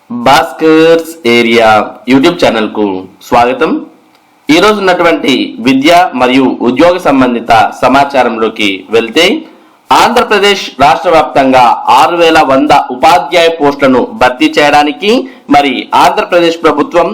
Bhaskar's area YouTube channel కు స్వాగతం. ఈ రోజు ఉన్నటువంటి విద్య మరియు ఉద్యోగ సంబంధిత సమాచారంలోకి వెళ్తే, ఆంధ్రప్రదేశ్ రాష్ట్ర వ్యాప్తంగా 6100 ఉపాధ్యాయ పోస్టులను భర్తీ చేయడానికి మరి ఆంధ్రప్రదేశ్ ప్రభుత్వం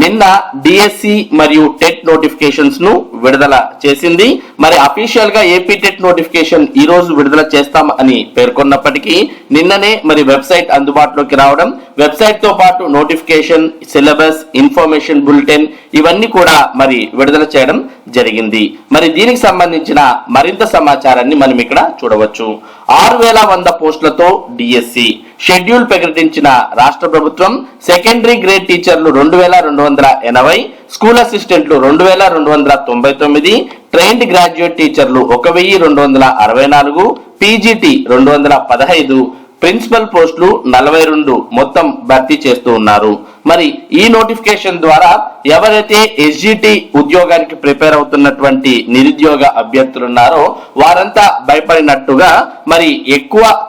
నిన్న డిఎస్సి మరియు టెట్ నోటిఫికేషన్స్ ను విడుదల చేసింది. మరి అఫీషియల్ గా ఏపీ టెట్ నోటిఫికేషన్ ఈ రోజు విడుదల చేస్తాం అని పేర్కొన్నప్పటికీ నిన్ననే మరి వెబ్సైట్ అందుబాటులోకి రావడం, వెబ్సైట్ తో పాటు నోటిఫికేషన్, సిలబస్, ఇన్ఫర్మేషన్ బులెటిన్ ఇవన్నీ కూడా మరి విడుదల చేయడం జరిగింది. మరి దీనికి సంబంధించిన మరింత సమాచారాన్ని మనం ఇక్కడ చూడవచ్చు. 6100 పోస్టులతో డిఎస్సి షెడ్యూల్ ప్రకటించిన రాష్ట్ర ప్రభుత్వం సెకండరీ గ్రేడ్ టీచర్లు 2280, స్కూల్ అసిస్టెంట్లు 2299, ట్రైన్డ్ గ్రాడ్యుయేట్ టీచర్లు 1264, పీజీటీ 215, ప్రిన్సిపల్ పోస్టులు 42 మొత్తం భర్తీ చేస్తూ ఉన్నారు. మరి ఈ నోటిఫికేషన్ ద్వారా ఎవరైతే ఎస్జిటి ఉద్యోగానికి ప్రిపేర్ అవుతున్నటువంటి నిరుద్యోగ అభ్యర్థులు ఉన్నారో వారంతా భయపడినట్టుగా మరి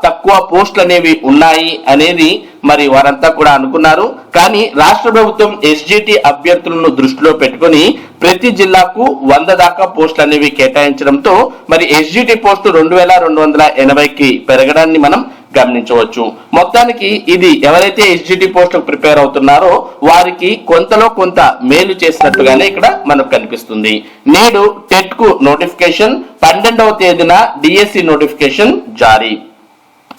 తక్కువ పోస్టులు అనేవి ఉన్నాయి అనేది మరి వారంతా కూడా అనుకున్నారు. కానీ రాష్ట్ర ప్రభుత్వం ఎస్జిటి అభ్యర్థులను దృష్టిలో పెట్టుకుని ప్రతి జిల్లాకు 100 దాకా పోస్టులు అనేవి కేటాయించడంతో మరి ఎస్జిటి పోస్టు 2280కి పెరగడాన్ని మనం గమనించవచ్చు. మొత్తానికి ఇది ఎవరైతే ఎస్జిటి పోస్టులకు ప్రిపేర్ అవుతున్నారో వారికి కొంతలో కొంత మేలు చేసినట్టుగానే ఇక్కడ మనకు కనిపిస్తుంది. నేడు టెట్ కు నోటిఫికేషన్, 12వ తేదీన డిఎస్సి నోటిఫికేషన్ జారీ.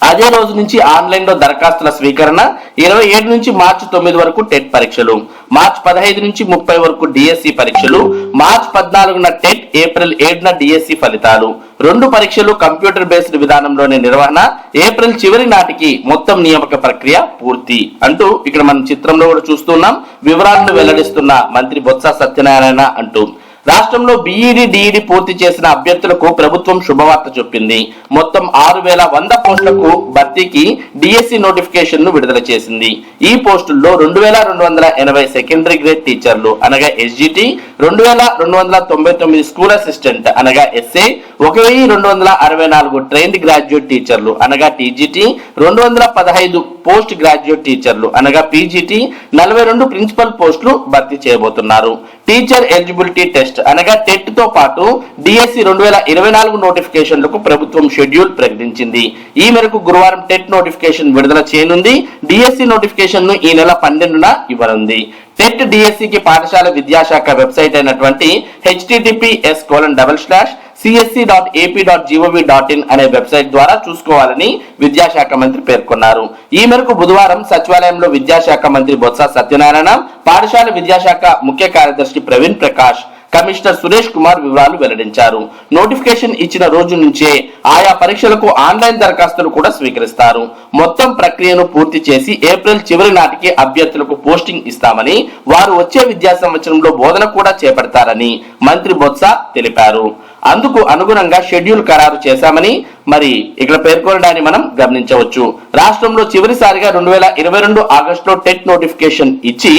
అదే రోజు నుంచి ఆన్లైన్ లో దరఖాస్తుల స్వీకరణ, 27 నుంచి మార్చి 9 వరకు టెట్ పరీక్షలు, మార్చి 15 నుంచి 30 వరకు డిఎస్సి పరీక్షలు, మార్చి 14న టెట్, ఏప్రిల్ 7న డిఎస్సి ఫలితాలు. 2 పరీక్షలు కంప్యూటర్ బేస్డ్ విధానంలోనే నిర్వహణ, ఏప్రిల్ చివరి నాటికి మొత్తం నియామక ప్రక్రియ పూర్తి అంటూ ఇక్కడ మనం చిత్రంలో కూడా చూస్తున్నాం. వివరాలను వెల్లడిస్తున్న మంత్రి బొత్స సత్యనారాయణ అంటూ రాష్ట్రంలో బీఈడి, డిఈడి పూర్తి చేసిన అభ్యర్థులకు ప్రభుత్వం శుభవార్త చెప్పింది. మొత్తం 6100 పోస్టులకు భర్తీకి డిఎస్సి నోటిఫికేషన్ ను విడుదల చేసింది. ఈ పోస్టుల్లో 2280 సెకండరీ గ్రేడ్ టీచర్లు అనగా ఎస్జిటి, 2299 స్కూల్ అసిస్టెంట్ అనగా ఎస్ఏ, 1264 ట్రైన్డ్ గ్రాడ్యుయేట్ టీచర్లు అనగా టీజీటీ, 215 పోస్ట్ గ్రాడ్యుయేట్ టీచర్లు అనగా పీజీటీ, 42 ప్రిన్సిపల్ పోస్టులు భర్తీ చేయబోతున్నారు. టీచర్ ఎలిజిబిలిటీ టెస్ట్ అనగా టెట్ తో పాటు డిఎస్సి 2024 నోటిఫికేషన్లకు ప్రభుత్వం షెడ్యూల్ ప్రకటించింది. ఈ మేరకు గురువారం టెట్ నోటిఫికేషన్ విడుదల చేయనుంది. డిఎస్సి నోటిఫికేషన్ ను ఈ నెల 12న ఇవ్వనుంది. టెట్ డిఎస్సికి పాఠశాల విద్యాశాఖ వెబ్సైట్ అయినటువంటి https://csc.ap.gov.in అనే వెబ్సైట్ ద్వారా చూసుకోవాలని విద్యాశాఖ మంత్రి పేర్కొన్నారు. ఈ మేరకు బుధవారం సచివాలయంలో విద్యాశాఖ మంత్రి బొత్స సత్యనారాయణ, పాఠశాల విద్యాశాఖ ముఖ్య కార్యదర్శి ప్రవీణ్ ప్రకాష్, కమిషనర్ సురేష్ కుమార్ వివరాలు వెల్లడించారు. నోటిఫికేషన్ ఇచ్చిన రోజు నుంచే ఆయా పరీక్షలకు ఆన్లైన్ దరఖాస్తులు కూడా స్వీకరిస్తారు. మొత్తం ప్రక్రియను పూర్తి చేసి ఏప్రిల్ చివరి నాటికి అభ్యర్థులకు పోస్టింగ్ ఇస్తామని, వారు వచ్చే విద్యా సంవత్సరంలో బోధన కూడా చేపడతారని మంత్రి బొత్స తెలిపారు. అందుకు అనుగుణంగా షెడ్యూల్ ఖరారు చేశామని మరి ఇక్కడ పేర్కొనడాన్ని మనం గమనించవచ్చు. రాష్ట్రంలో చివరిసారిగా 2022 ఆగస్టులో టెట్ నోటిఫికేషన్ ఇచ్చి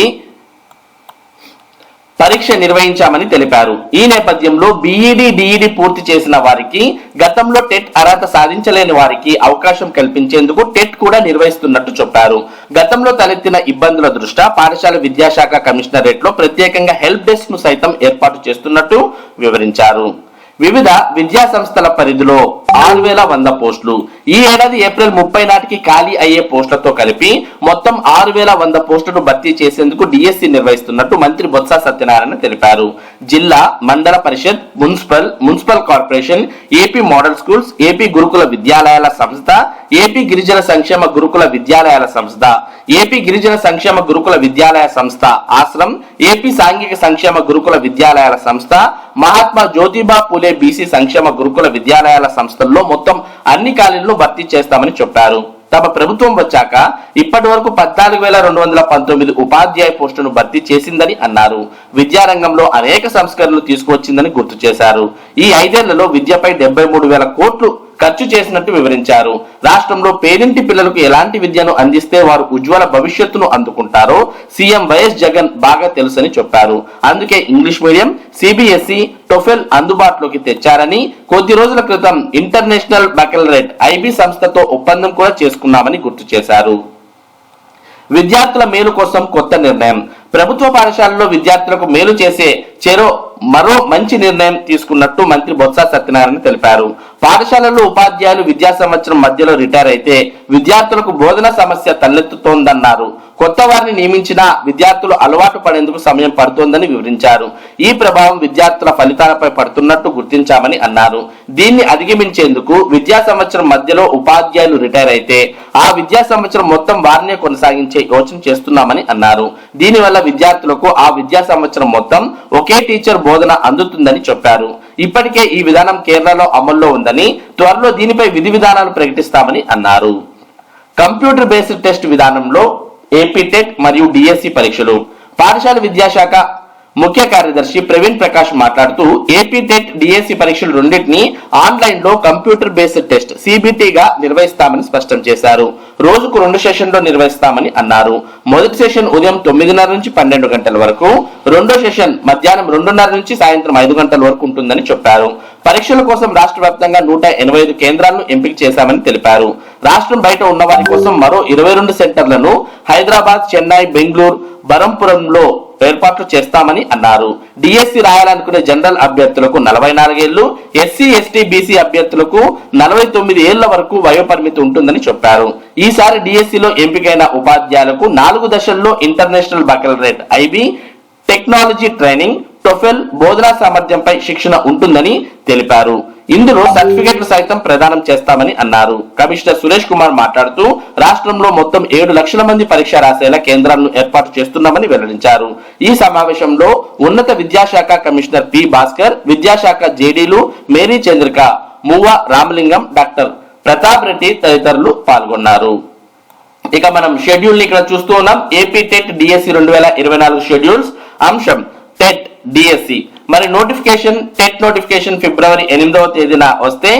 పరీక్ష నిర్వహించామని తెలిపారు. ఈ నేపథ్యంలో బీఈడి, డిఈడి పూర్తి చేసిన వారికి, గతంలో టెట్ అర్హత సాధించలేని వారికి అవకాశం కల్పించేందుకు టెట్ కూడా నిర్వహిస్తున్నట్టు చెప్పారు. గతంలో తలెత్తిన ఇబ్బందుల దృష్ట్యా పాఠశాల విద్యాశాఖ కమిషనరేట్ లో ప్రత్యేకంగా హెల్ప్ డెస్క్ ను సైతం ఏర్పాటు చేస్తున్నట్టు వివరించారు. వివిధ విద్యా సంస్థల పరిధిలో 6100 పోస్టులు ఈ ఏడాది ఏప్రిల్ 30 నాటికి ఖాళీ అయ్యే పోస్టులతో కలిపి మొత్తం 6100 పోస్టులను భర్తీ చేసేందుకు డిఎస్సి నిర్వహిస్తున్నట్టు మంత్రి బొత్స సత్యనారాయణ తెలిపారు. జిల్లా, మండల పరిషత్, municipal corporation, AP model schools, AP గురుకుల విద్యాలయాల సంస్థ, ఏపీ గిరిజన సంక్షేమ గురుకుల విద్యాలయాల సంస్థ, ఏపీ గిరిజన సంక్షేమ గురుకుల విద్యాలయ సంస్థ ఆశ్రమ్, ఏపీ సాంఘిక సంక్షేమ గురుకుల విద్యాలయాల సంస్థ, మహాత్మా జ్యోతిబా పూలే బీసీ సంక్షేమ గురుకుల విద్యాలయాల సంస్థల్లో మొత్తం అన్ని ఖాళీలను భర్తీ చేస్తామని చెప్పారు. తమ ప్రభుత్వం వచ్చాక ఇప్పటి వరకు 14,219 ఉపాధ్యాయ పోస్టులను భర్తీ చేసిందని అన్నారు. విద్యారంగంలో అనేక సంస్కరణలు తీసుకువచ్చిందని గుర్తు చేశారు. ఈ 5 ఏళ్లలో విద్యపై 73,000 కోట్లు ఖర్చు చేసినట్టు వివరించారు. రాష్ట్రంలో పేదింటి పిల్లలకు ఎలాంటి విద్యను అందిస్తే వారు ఉజ్వల భవిష్యత్తును అందుకుంటారో సీఎం వైఎస్ జగన్ బాగా తెలుసని చెప్పారు. అందుకే ఇంగ్లీష్ మీడియం, సిబిఎస్ఈ, టోఫెల్ అందుబాటులోకి తెచ్చారని, కొద్ది రోజుల క్రితం ఇంటర్నేషనల్ బెకలరేట్ ఐబీ సంస్థతో ఒప్పందం కూడా చేసుకున్నామని గుర్తు చేశారు. విద్యార్థుల మేలు కోసం కొత్త నిర్ణయం. ప్రభుత్వ పాఠశాలలో విద్యార్థులకు మేలు చేసే మరో మంచి నిర్ణయం తీసుకున్నట్టు మంత్రి బొత్స సత్యనారాయణ తెలిపారు. పాఠశాలలో ఉపాధ్యాయులు విద్యా సంవత్సరం మధ్యలో రిటైర్ అయితే విద్యార్థులకు బోధన సమస్య తలెత్తుతోందన్నారు. కొత్త వారిని నియమించిన విద్యార్థులు అలవాటు పడేందుకు సమయం పడుతోందని వివరించారు. ఈ ప్రభావం విద్యార్థుల ఫలితాలపై పడుతున్నట్టు గుర్తించామని అన్నారు. దీన్ని అధిగమించేందుకు విద్యా సంవత్సరం మధ్యలో ఉపాధ్యాయులు రిటైర్ అయితే ఆ విద్యా సంవత్సరం మొత్తం వారినే కొనసాగించే యోచన చేస్తున్నామని అన్నారు. దీనివల్ల విద్యార్థులకు ఆ విద్యా సంవత్సరం మొత్తం ఒకే టీచర్ బోధన అందుతుందని చెప్పారు. ఇప్పటికే ఈ విధానం కేరళలో అమల్లో ఉందని, త్వరలో దీనిపై విధి విధానాలు ప్రకటిస్తామని అన్నారు. కంప్యూటర్ బేస్డ్ టెస్ట్ విధానంలో ఏపీ టెట్ మరియు డిఎస్సి పరీక్షలు. పాఠశాల విద్యాశాఖ ముఖ్య కార్యదర్శి ప్రవీణ్ ప్రకాష్ మాట్లాడుతూ ఏపీ టెట్ డిఎస్సి పరీక్షలు రెండింటినీ ఆన్లైన్ లో కంప్యూటర్ బేస్డ్ టెస్ట్ సిబిటిగా నిర్వహిస్తామని స్పష్టం చేశారు. రోజుకు 2 సెషన్లు నిర్వహిస్తామని అన్నారు. మొదటి సెషన్ ఉదయం 9:30 నుంచి 12 గంటల వరకు, రెండో సెషన్ మధ్యాహ్నం 2:30 నుంచి సాయంత్రం 5 గంటల వరకు ఉంటుందని చెప్పారు. పరీక్షల కోసం రాష్ట్ర వ్యాప్తంగా 185 కేంద్రాలను ఎంపిక చేశామని తెలిపారు. రాష్ట్రం బయట ఉన్న వారి కోసం మరో 22 సెంటర్లను హైదరాబాద్, చెన్నై, బెంగళూరు, బరంపురంలో ఏర్పాట్లు చేస్తామని అన్నారు. డిఎస్సి రాయాలనుకునే జనరల్ అభ్యర్థులకు 44 ఏళ్లు, ఎస్సీ, ఎస్టీ, బీసీ అభ్యర్థులకు 49 ఏళ్ల వరకు వయోపరిమితి ఉంటుందని చెప్పారు. ఈసారి డిఎస్సిలో ఎంపికైన ఉపాధ్యాయులకు 4 దశల్లో international baccalaureate, IB, technology training, TOEFL బోధనా సామర్థ్యంపై శిక్షణ ఉంటుందని తెలిపారు. ఇందులో సర్టిఫికెట్లు సైతం ప్రదానం చేస్తామని అన్నారు. కమిషనర్ సురేష్ కుమార్ మాట్లాడుతూ రాష్ట్రంలో మొత్తం 7 లక్షల మంది పరీక్ష రాసేలా కేంద్రాలను ఏర్పాటు చేస్తున్నామని వెల్లడించారు. ఈ సమావేశంలో ఉన్నత విద్యాశాఖ కమిషనర్ పి భాస్కర్, విద్యాశాఖ జేడీలు మేరీ చంద్రిక, మువ్వ రామలింగం, డాక్టర్ ప్రతాప్ రెడ్డి తదితరులు పాల్గొన్నారు. ఇక మనం షెడ్యూల్ ని ఇక్కడ చూస్తూ ఉన్నాం. AP TET DSC 2024 schedules. అంశం టెట్ డిఎస్సి. మరి నోటిఫికేషన్, టెట్ నోటిఫికేషన్ ఫిబ్రవరి 8వ తేదీన వస్తే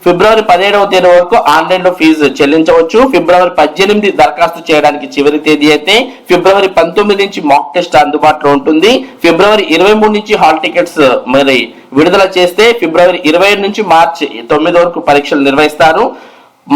ఫిబ్రవరి 17వ తేదీ వరకు ఆన్లైన్ లో ఫీజు చెల్లించవచ్చు. ఫిబ్రవరి 18 దరఖాస్తు చేయడానికి చివరి తేదీ అయితే ఫిబ్రవరి 19 నుంచి మాక్ టెస్ట్ అందుబాటులో ఉంటుంది. ఫిబ్రవరి 23 నుంచి హాల్ టికెట్స్ మరి విడుదల చేస్తే ఫిబ్రవరి 27 నుంచి మార్చి 9 వరకు పరీక్షలు నిర్వహిస్తారు.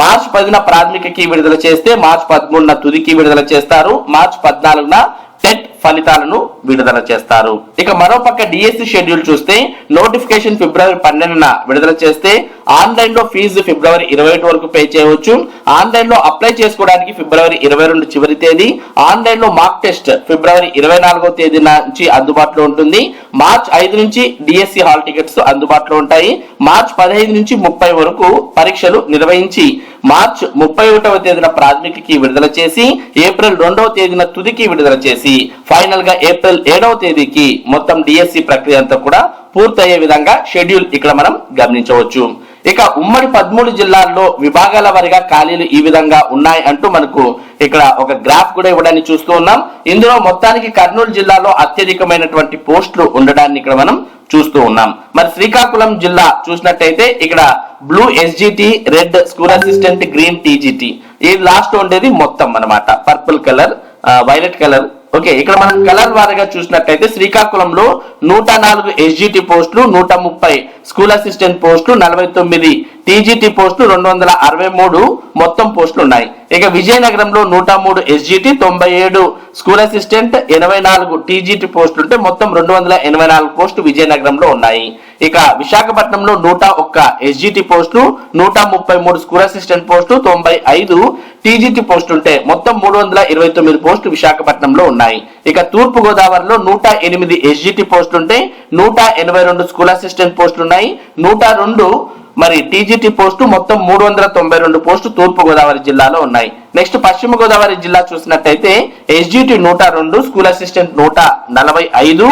మార్చి 10న ప్రాథమిక కీ విడుదల చేస్తే మార్చి 13న తుది కీ విడుదల చేస్తారు. మార్చి 14న టెట్ ఫలితాలను విడుదల చేస్తారు. ఇక మరోపక్క డిఎస్సి షెడ్యూల్ చూస్తే నోటిఫికేషన్ ఫిబ్రవరి 12న విడుదల చేస్తే ఆన్లైన్ లో ఫీజు ఫిబ్రవరి 21 వరకు పే చేయవచ్చు. ఆన్లైన్ లో అప్లై చేసుకోవడానికి ఫిబ్రవరి 22 చివరి తేదీ. ఆన్లైన్ లో మాక్ టెస్ట్ ఫిబ్రవరి 24వ తేదీ నుంచి అందుబాటులో ఉంటుంది. మార్చి 5 నుంచి డిఎస్సి హాల్ టికెట్స్ అందుబాటులో ఉంటాయి. మార్చి 15 నుంచి 30 వరకు పరీక్షలు నిర్వహించి మార్చి 31వ తేదీన ప్రాథమికకి విడుదల చేసి ఏప్రిల్ 2వ తేదీన తుదికి విడుదల చేసి ఫైనల్ గా ఏప్రిల్ 7వ తేదీకి మొత్తం డిఎస్సి ప్రక్రియ అంతా కూడా పూర్తయ్యే విధంగా షెడ్యూల్ ఇక్కడ మనం గమనించవచ్చు. ఇక ఉమ్మడి 13 జిల్లాల్లో విభాగాల వారీగా ఖాళీలు ఈ విధంగా ఉన్నాయి అంటూ మనకు ఇక్కడ ఒక గ్రాఫ్ కూడా ఇవ్వడాన్ని చూస్తూ ఉన్నాం. ఇందులో మొత్తానికి కర్నూలు జిల్లాలో అత్యధికమైనటువంటి పోస్టులు ఉండడాన్ని ఇక్కడ మనం చూస్తూ ఉన్నాం. మరి శ్రీకాకుళం జిల్లా చూసినట్టయితే ఇక్కడ blue SGT, red school assistant, green TGT, ఇది లాస్ట్ ఉండేది మొత్తం అన్నమాట. Purple colour, violet colour. Okay, ఇక్కడ మనం కలర్ వారీగా చూసినట్టయితే శ్రీకాకుళంలో 104 ఎస్జిటి పోస్టులు, 130 స్కూల్ అసిస్టెంట్ పోస్టులు, 49 టీజీటీ పోస్టులు, 263 మొత్తం పోస్టులు ఉన్నాయి. ఇక విజయనగరంలో 103 ఎస్జిటి, 97 స్కూల్ అసిస్టెంట్, 84 టీజీటీ పోస్టులు ఉంటే మొత్తం 284 పోస్టులు విజయనగరంలో ఉన్నాయి. ఇక విశాఖపట్నంలో 101 ఎస్జిటి పోస్టులు, 133 స్కూల్ అసిస్టెంట్ పోస్టులు, 95 టీజీటీ పోస్టులు ఉంటే మొత్తం 329 పోస్టులు విశాఖపట్నంలో ఉన్నాయి. ఇక తూర్పు గోదావరిలో 108 ఎస్జిటి పోస్టులు ఉంటే 182 స్కూల్ అసిస్టెంట్ పోస్టులు ఉన్నాయి. 102 మరి టీజీటీ పోస్టు, మొత్తం 392 పోస్టు తూర్పు గోదావరి జిల్లాలో ఉన్నాయి. నెక్స్ట్ పశ్చిమ గోదావరి జిల్లా చూసినట్టయితే ఎస్జిటి 102, స్కూల్ అసిస్టెంట్ 145,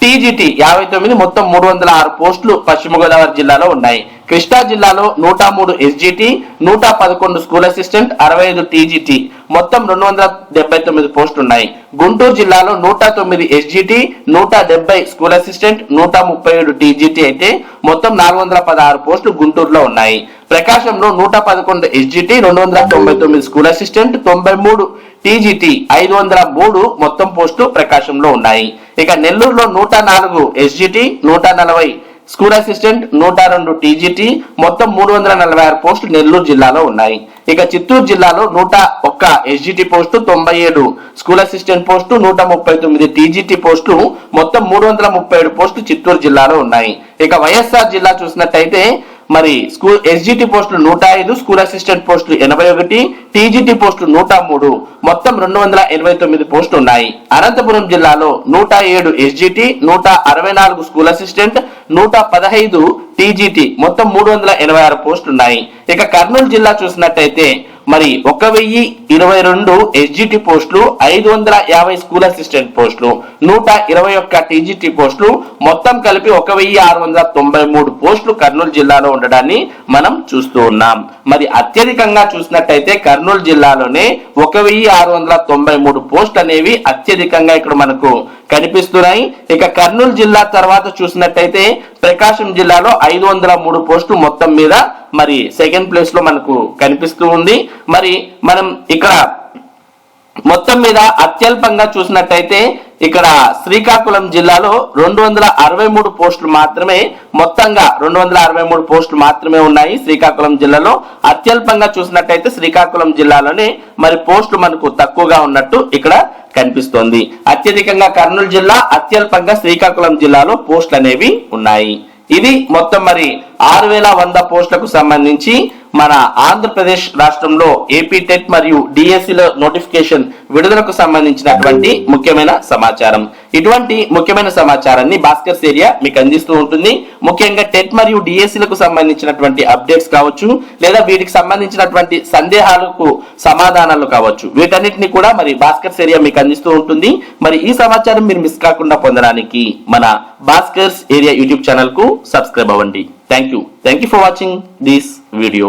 టీజీటీ 59, మొత్తం 306 పోస్టులు పశ్చిమ గోదావరి జిల్లాలో ఉన్నాయి. కృష్ణా జిల్లాలో 103 ఎస్జిటి, 111 స్కూల్ అసిస్టెంట్, 65 టీజీటీ, మొత్తం 279 పోస్టులు ఉన్నాయి. గుంటూరు జిల్లాలో 109 ఎస్జిటి, 170 స్కూల్ అసిస్టెంట్, 137 టీజీటీ అయితే మొత్తం 416 పోస్టులు గుంటూరులో ఉన్నాయి. ప్రకాశంలో 111 ఎస్జిటి, 299 స్కూల్ అసిస్టెంట్, 93 టీజీటీ, 503 మొత్తం పోస్టులు ప్రకాశంలో ఉన్నాయి. ఇక నెల్లూరులో 104 ఎస్జిటి, 140 స్కూల్ అసిస్టెంట్, 102 టీజీటీ, మొత్తం 346 పోస్టులు నెల్లూరు జిల్లాలో ఉన్నాయి. ఇక చిత్తూరు జిల్లాలో 101 SGT post, 97 school assistant post, 139 TGT post, మొత్తం 337 పోస్టులు చిత్తూరు జిల్లాలో ఉన్నాయి. ఇక వైఎస్ఆర్ జిల్లా చూసినట్టయితే మరి స్కూల్ ఎస్జిటి పోస్టులు 105, స్కూల్ అసిస్టెంట్ పోస్టులు 81, టీజీటీ పోస్టులు 103, మొత్తం 289 పోస్టులు ఉన్నాయి. అనంతపురం జిల్లాలో 107 ఎస్జిటి, 164 స్కూల్ అసిస్టెంట్, 115 టీజీటీ, మొత్తం 386 పోస్టులు ఉన్నాయి. ఇక కర్నూలు జిల్లా చూసినట్టయితే మరి 1022 ఎస్జిటి పోస్టులు, 550 స్కూల్ అసిస్టెంట్ పోస్టులు, 121 టీజీటీ పోస్టులు, మొత్తం కలిపి 1693 పోస్టులు కర్నూలు జిల్లాలో ఉండడాన్ని మనం చూస్తూ ఉన్నాం. మరి అత్యధికంగా చూసినట్టయితే కర్నూలు జిల్లాలోనే 1693 పోస్టులు అనేవి అత్యధికంగా ఇక్కడ మనకు కనిపిస్తున్నాయి. ఇక కర్నూలు జిల్లా తర్వాత చూసినట్టయితే ప్రకాశం జిల్లాలో 503 పోస్టులు మొత్తం మీద మరి సెకండ్ ప్లేస్ లో మనకు కనిపిస్తూ ఉంది. మరి మనం ఇక్కడ మొత్తం మీద అత్యల్పంగా చూసినట్టయితే ఇక్కడ శ్రీకాకుళం జిల్లాలో 263 పోస్టులు మాత్రమే, మొత్తంగా 263 పోస్టులు మాత్రమే ఉన్నాయి శ్రీకాకుళం జిల్లాలో. అత్యల్పంగా చూసినట్టయితే శ్రీకాకుళం జిల్లాలోనే మరి పోస్టులు మనకు తక్కువగా ఉన్నట్టు ఇక్కడ కనిపిస్తోంది. అత్యధికంగా కర్నూలు జిల్లా, అత్యల్పంగా శ్రీకాకుళం జిల్లాలో పోస్టులు అనేవి ఉన్నాయి. ఇది మొత్తం మరి 6100 పోస్టులకు సంబంధించి మన ఆంధ్రప్రదేశ్ రాష్ట్రంలో ఏపీ టెట్ మరియు డిఎస్సిల నోటిఫికేషన్ విడుదలకు సంబంధించినటువంటి ముఖ్యమైన సమాచారం. ఇటువంటి ముఖ్యమైన సమాచారాన్ని భాస్కర్స్ ఏరియా మీకు అందిస్తూ ఉంటుంది. ముఖ్యంగా టెట్ మరియు డిఎస్సిలకు సంబంధించినటువంటి అప్డేట్స్ కావచ్చు, లేదా వీటికి సంబంధించినటువంటి సందేహాలకు సమాధానాలు కావచ్చు, వీటన్నిటిని కూడా మరి భాస్కర్స్ ఏరియా మీకు అందిస్తూ ఉంటుంది. మరి ఈ సమాచారం మీరు మిస్ కాకుండా పొందడానికి మన భాస్కర్స్ ఏరియా యూట్యూబ్ ఛానల్ కు సబ్స్క్రైబ్ అవ్వండి. Thank you for watching this video.